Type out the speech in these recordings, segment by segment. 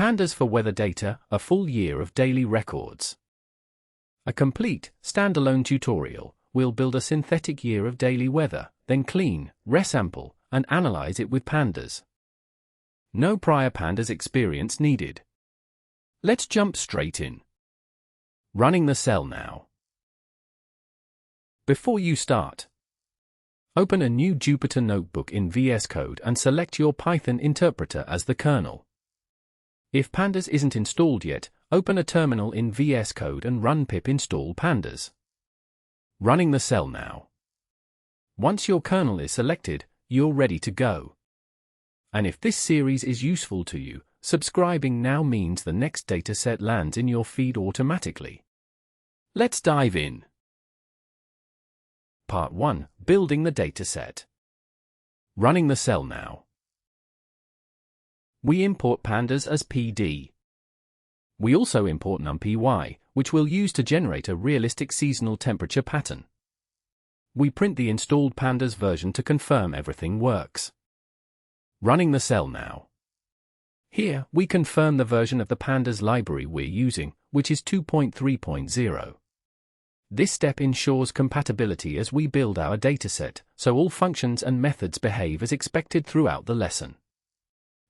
Pandas for weather data, a full year of daily records. A complete, standalone tutorial will build a synthetic year of daily weather, then clean, resample, and analyze it with Pandas. No prior Pandas experience needed. Let's jump straight in. Running the cell now. Before you start, open a new Jupyter notebook in VS Code and select your Python interpreter as the kernel. If Pandas isn't installed yet, open a terminal in VS Code and run pip install pandas. Running the cell now. Once your kernel is selected, you're ready to go. And if this series is useful to you, subscribing now means the next dataset lands in your feed automatically. Let's dive in. Part 1. Building the dataset. Running the cell now. We import pandas as PD. We also import numpy, which we'll use to generate a realistic seasonal temperature pattern. We print the installed pandas version to confirm everything works. Running the cell now. Here, we confirm the version of the pandas library we're using, which is 2.3.0. This step ensures compatibility as we build our dataset, so all functions and methods behave as expected throughout the lesson.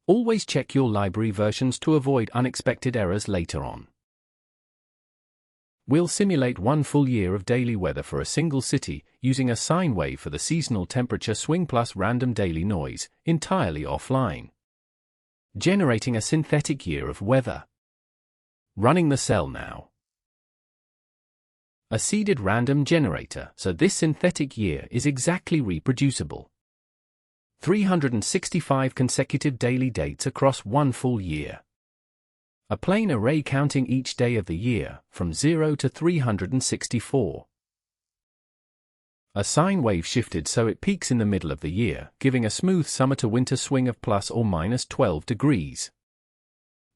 Always check your library versions to avoid unexpected errors later on. We'll simulate one full year of daily weather for a single city using a sine wave for the seasonal temperature swing plus random daily noise, entirely offline. Generating a synthetic year of weather. Running the cell now. A seeded random generator, so this synthetic year is exactly reproducible. 365 consecutive daily dates across one full year. A plain array counting each day of the year, from 0 to 364. A sine wave shifted so it peaks in the middle of the year, giving a smooth summer to winter swing of plus or minus 12 degrees.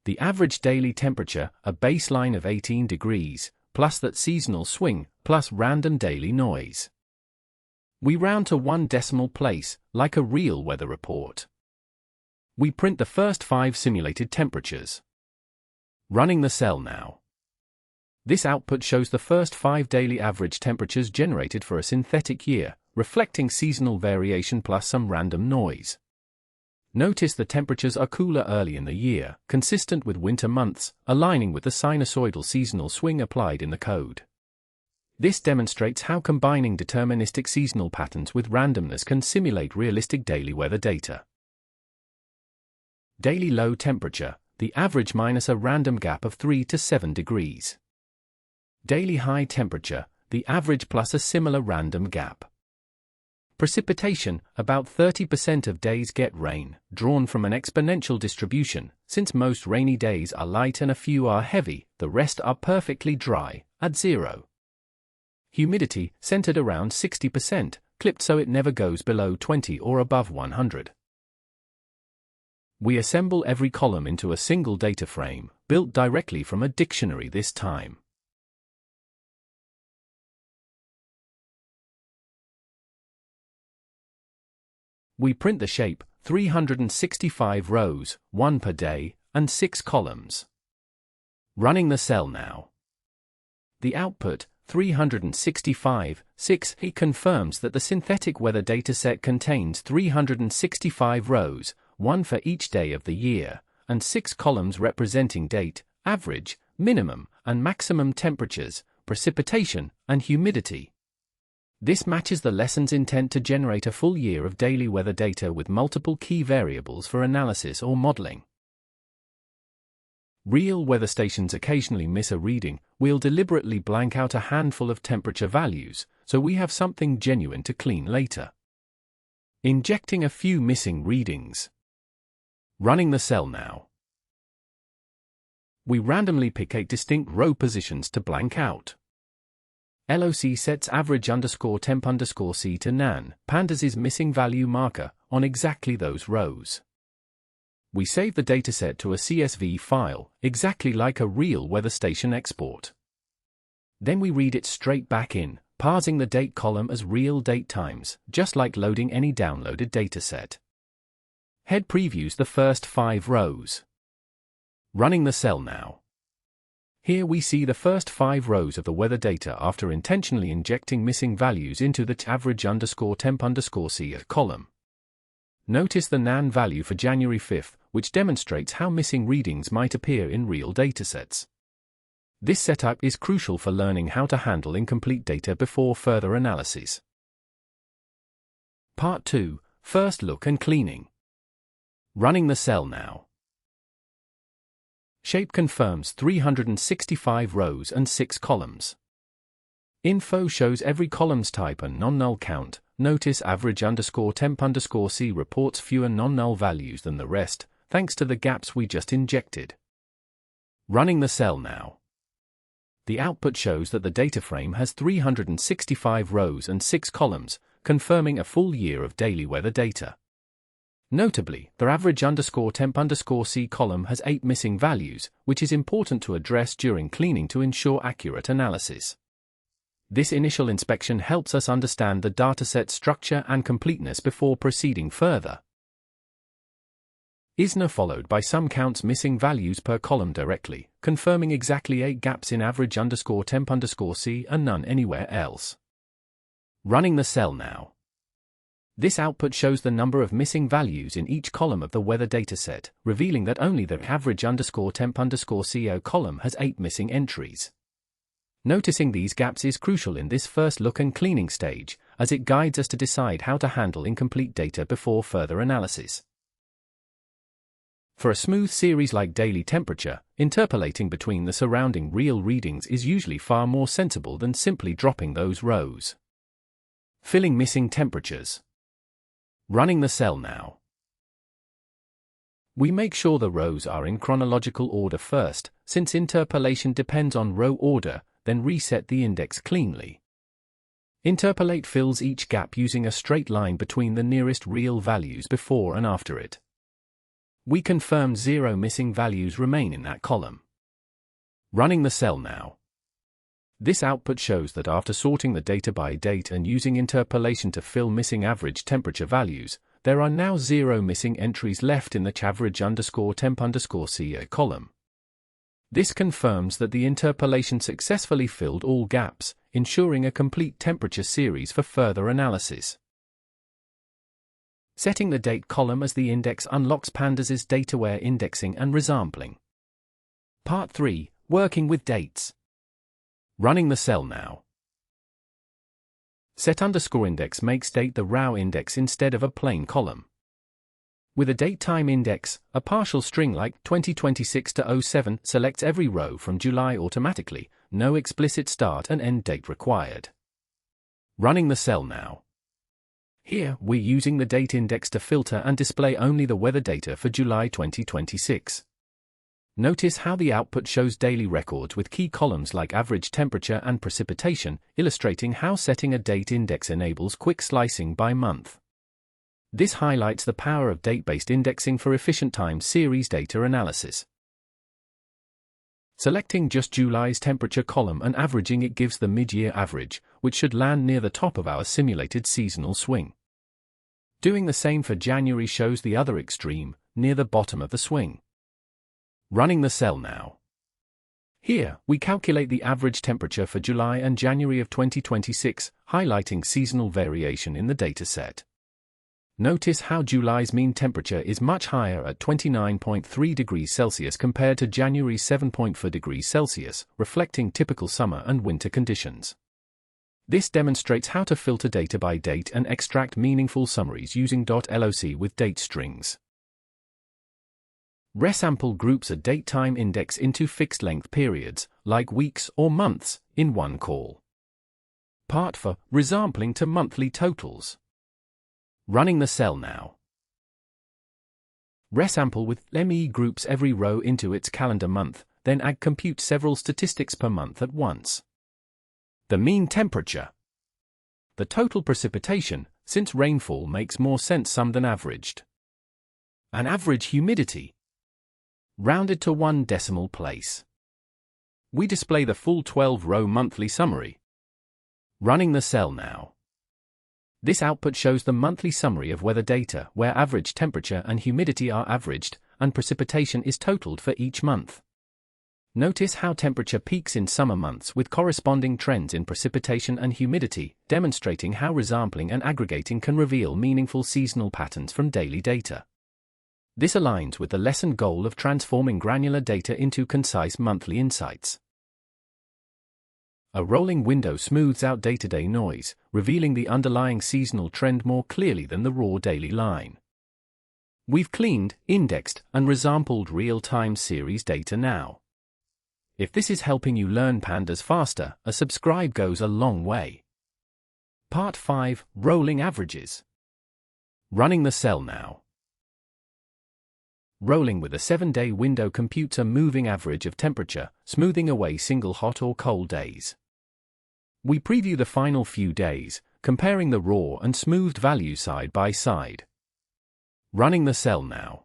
The average daily temperature, a baseline of 18 degrees, plus that seasonal swing, plus random daily noise. We round to one decimal place, like a real weather report. We print the first 5 simulated temperatures. Running the cell now. This output shows the first 5 daily average temperatures generated for a synthetic year, reflecting seasonal variation plus some random noise. Notice the temperatures are cooler early in the year, consistent with winter months, aligning with the sinusoidal seasonal swing applied in the code. This demonstrates how combining deterministic seasonal patterns with randomness can simulate realistic daily weather data. Daily low temperature, the average minus a random gap of 3 to 7 degrees. Daily high temperature, the average plus a similar random gap. Precipitation, about 30% of days get rain, drawn from an exponential distribution. Since most rainy days are light and a few are heavy, the rest are perfectly dry, at 0. Humidity, centered around 60%, clipped so it never goes below 20 or above 100. We assemble every column into a single data frame, built directly from a dictionary this time. We print the shape, 365 rows, 1 per day, and 6 columns. Running the cell now. The output, 365, 6, it confirms that the synthetic weather dataset contains 365 rows, 1 for each day of the year, and 6 columns representing date, average, minimum, and maximum temperatures, precipitation, and humidity. This matches the lesson's intent to generate a full year of daily weather data with multiple key variables for analysis or modeling. Real weather stations occasionally miss a reading. We'll deliberately blank out a handful of temperature values, so we have something genuine to clean later. Injecting a few missing readings. Running the cell now. We randomly pick 8 distinct row positions to blank out. LOC sets average _ temp _ c to nan, Pandas' missing value marker, on exactly those rows. We save the dataset to a CSV file, exactly like a real weather station export. Then we read it straight back in, parsing the date column as real date times, just like loading any downloaded dataset. Head previews the first 5 rows. Running the cell now. Here we see the first 5 rows of the weather data after intentionally injecting missing values into the average_temp_c column. Notice the NaN value for January 5th, which demonstrates how missing readings might appear in real datasets. This setup is crucial for learning how to handle incomplete data before further analyses. Part 2. First look and cleaning. Running the cell now. Shape confirms 365 rows and 6 columns. Info shows every column's type and non-null count. Notice average_temp_c reports fewer non-null values than the rest, thanks to the gaps we just injected. Running the cell now. The output shows that the DataFrame has 365 rows and 6 columns, confirming a full year of daily weather data. Notably, the average_temp_c column has 8 missing values, which is important to address during cleaning to ensure accurate analysis. This initial inspection helps us understand the dataset structure and completeness before proceeding further. ISNA followed by sum counts missing values per column directly, confirming exactly 8 gaps in average_temp_c and none anywhere else. Running the cell now. This output shows the number of missing values in each column of the weather dataset, revealing that only the average_temp_co column has 8 missing entries. Noticing these gaps is crucial in this first look and cleaning stage, as it guides us to decide how to handle incomplete data before further analysis. For a smooth series like daily temperature, interpolating between the surrounding real readings is usually far more sensible than simply dropping those rows. Filling missing temperatures. Running the cell now. We make sure the rows are in chronological order first, since interpolation depends on row order, then reset the index cleanly. Interpolate fills each gap using a straight line between the nearest real values before and after it. We confirm 0 missing values remain in that column. Running the cell now. This output shows that after sorting the data by date and using interpolation to fill missing average temperature values, there are now 0 missing entries left in the average_temp_c column. This confirms that the interpolation successfully filled all gaps, ensuring a complete temperature series for further analysis. Setting the date column as the index unlocks Pandas' data-aware indexing and resampling. Part 3. Working with dates. Running the cell now. Set_index makes date the raw index instead of a plain column. With a datetime index, a partial string like 2026-07 selects every row from July automatically, no explicit start and end date required. Running the cell now. Here, we're using the date index to filter and display only the weather data for July 2026. Notice how the output shows daily records with key columns like average temperature and precipitation, illustrating how setting a date index enables quick slicing by month. This highlights the power of date-based indexing for efficient time series data analysis. Selecting just July's temperature column and averaging it gives the mid-year average, which should land near the top of our simulated seasonal swing. Doing the same for January shows the other extreme, near the bottom of the swing. Running the cell now. Here, we calculate the average temperature for July and January of 2026, highlighting seasonal variation in the dataset. Notice how July's mean temperature is much higher at 29.3 degrees Celsius compared to January's 7.4 degrees Celsius, reflecting typical summer and winter conditions. This demonstrates how to filter data by date and extract meaningful summaries using .loc with date strings. Resample groups a datetime index into fixed-length periods, like weeks or months, in one call. Part 4. Resampling to monthly totals. Running the cell now. Resample with me groups every row into its calendar month, then compute several statistics per month at once. The mean temperature. The total precipitation, since rainfall makes more sense summed than averaged. An average humidity. Rounded to 1 decimal place. We display the full 12-row monthly summary. Running the cell now. This output shows the monthly summary of weather data, where average temperature and humidity are averaged, and precipitation is totaled for each month. Notice how temperature peaks in summer months with corresponding trends in precipitation and humidity, demonstrating how resampling and aggregating can reveal meaningful seasonal patterns from daily data. This aligns with the lesson goal of transforming granular data into concise monthly insights. A rolling window smooths out day-to-day noise, revealing the underlying seasonal trend more clearly than the raw daily line. We've cleaned, indexed, and resampled real-time series data now. If this is helping you learn Pandas faster, a subscribe goes a long way. Part 5, Rolling Averages. Running the cell now. Rolling with a 7-day window computes a moving average of temperature, smoothing away single hot or cold days. We preview the final few days, comparing the raw and smoothed values side by side. Running the cell now.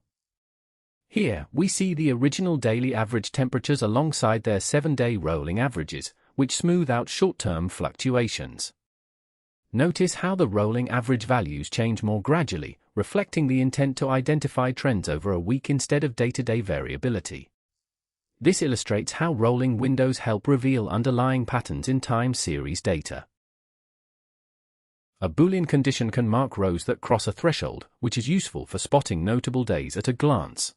Here, we see the original daily average temperatures alongside their 7-day rolling averages, which smooth out short-term fluctuations. Notice how the rolling average values change more gradually, reflecting the intent to identify trends over a week instead of day-to-day variability. This illustrates how rolling windows help reveal underlying patterns in time series data. A Boolean condition can mark rows that cross a threshold, which is useful for spotting notable days at a glance.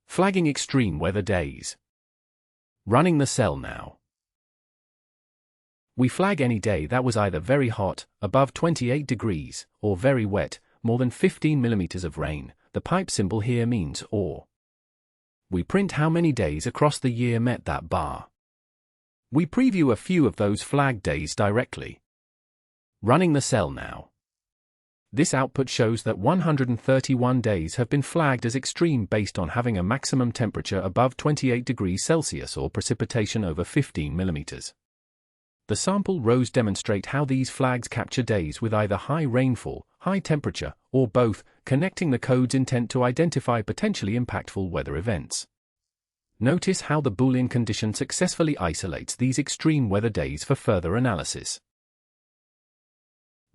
Flagging extreme weather days. Running the cell now. We flag any day that was either very hot, above 28 degrees, or very wet, more than 15 millimeters of rain. The pipe symbol here means or. We print how many days across the year met that bar. We preview a few of those flagged days directly. Running the cell now. This output shows that 131 days have been flagged as extreme based on having a maximum temperature above 28 degrees Celsius or precipitation over 15 millimeters. The sample rows demonstrate how these flags capture days with either high rainfall, high temperature, or both, connecting the code's intent to identify potentially impactful weather events. Notice how the Boolean condition successfully isolates these extreme weather days for further analysis.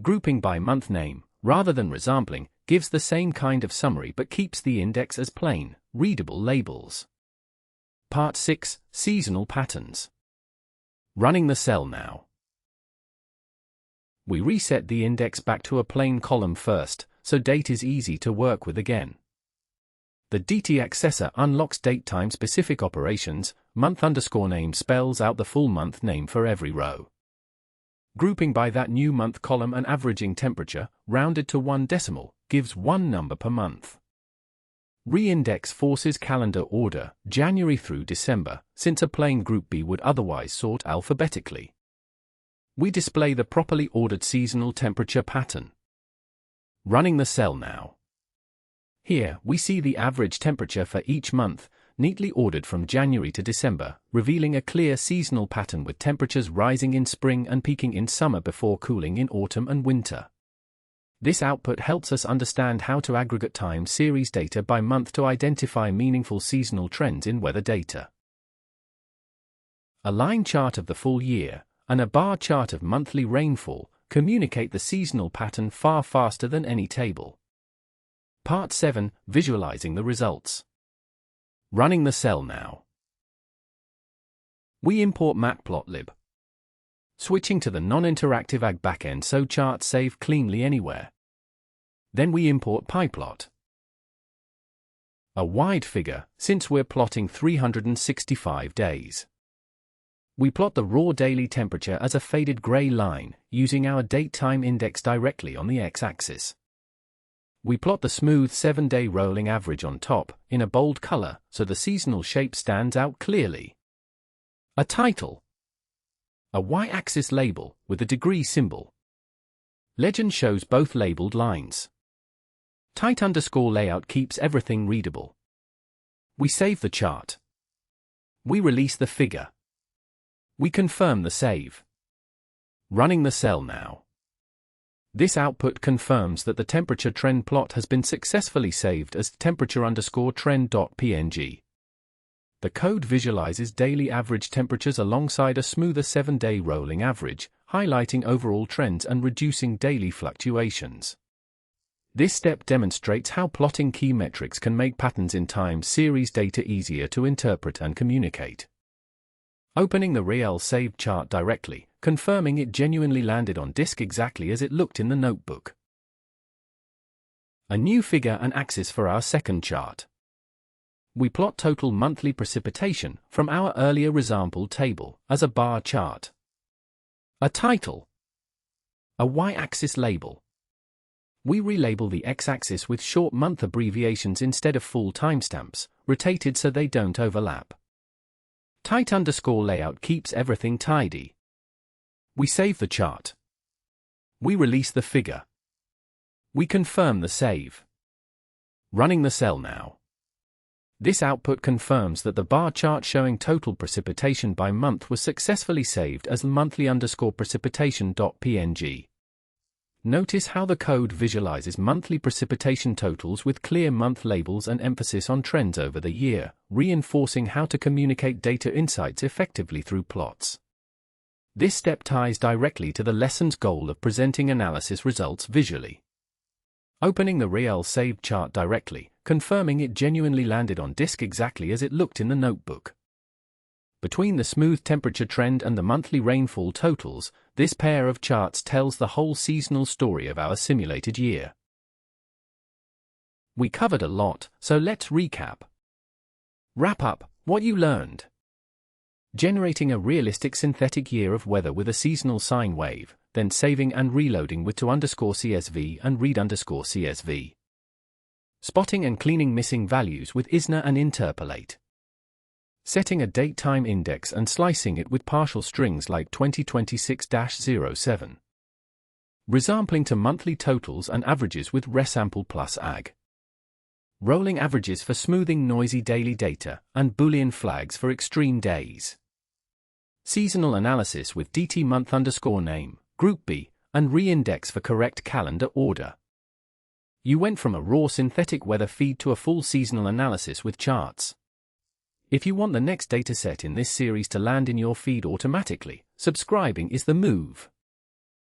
Grouping by month name, rather than resampling, gives the same kind of summary but keeps the index as plain, readable labels. Part 6, Seasonal Patterns. Running the cell now. We reset the index back to a plain column first, so date is easy to work with again. The DT accessor unlocks date-time specific operations. Month_name spells out the full month name for every row. Grouping by that new month column and averaging temperature, rounded to 1 decimal, gives one number per month. Reindex forces calendar order, January through December, since a plain group B would otherwise sort alphabetically. We display the properly ordered seasonal temperature pattern. Running the cell now. Here, we see the average temperature for each month, neatly ordered from January to December, revealing a clear seasonal pattern with temperatures rising in spring and peaking in summer before cooling in autumn and winter. This output helps us understand how to aggregate time series data by month to identify meaningful seasonal trends in weather data. A line chart of the full year and a bar chart of monthly rainfall communicate the seasonal pattern far faster than any table. Part 7, Visualizing the results. Running the cell now. We import matplotlib. Switching to the non-interactive AG backend so charts save cleanly anywhere. Then we import pyplot. A wide figure, since we're plotting 365 days. We plot the raw daily temperature as a faded gray line, using our date-time index directly on the x-axis. We plot the smooth 7-day rolling average on top, in a bold color, so the seasonal shape stands out clearly. A title. A y-axis label, with a degree symbol. Legend shows both labeled lines. Tight underscore layout keeps everything readable. We save the chart. We release the figure. We confirm the save. Running the cell now. This output confirms that the temperature trend plot has been successfully saved as temperature_trend.png. The code visualizes daily average temperatures alongside a smoother 7-day rolling average, highlighting overall trends and reducing daily fluctuations. This step demonstrates how plotting key metrics can make patterns in time series data easier to interpret and communicate. Opening the real saved chart directly, confirming it genuinely landed on disk exactly as it looked in the notebook. A new figure and axis for our second chart. We plot total monthly precipitation from our earlier example table as a bar chart. A title. A y-axis label. We relabel the x-axis with short month abbreviations instead of full timestamps, rotated so they don't overlap. Tight underscore layout keeps everything tidy. We save the chart. We release the figure. We confirm the save. Running the cell now. This output confirms that the bar chart showing total precipitation by month was successfully saved as monthly_precipitation.png. Notice how the code visualizes monthly precipitation totals with clear month labels and emphasis on trends over the year, reinforcing how to communicate data insights effectively through plots. This step ties directly to the lesson's goal of presenting analysis results visually. Opening the real saved chart directly, confirming it genuinely landed on disk exactly as it looked in the notebook. Between the smooth temperature trend and the monthly rainfall totals, this pair of charts tells the whole seasonal story of our simulated year. We covered a lot, so let's recap. Wrap up what you learned. Generating a realistic synthetic year of weather with a seasonal sine wave, then saving and reloading with to_CSV and read_CSV. Spotting and cleaning missing values with ISNA and interpolate. Setting a date-time index and slicing it with partial strings like 2026-07. Resampling to monthly totals and averages with resample plus ag. Rolling averages for smoothing noisy daily data, and Boolean flags for extreme days. Seasonal analysis with DT month_name, group B, and reindex for correct calendar order. You went from a raw synthetic weather feed to a full seasonal analysis with charts. If you want the next dataset in this series to land in your feed automatically, subscribing is the move.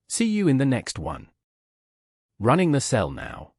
See you in the next one. Running the cell now.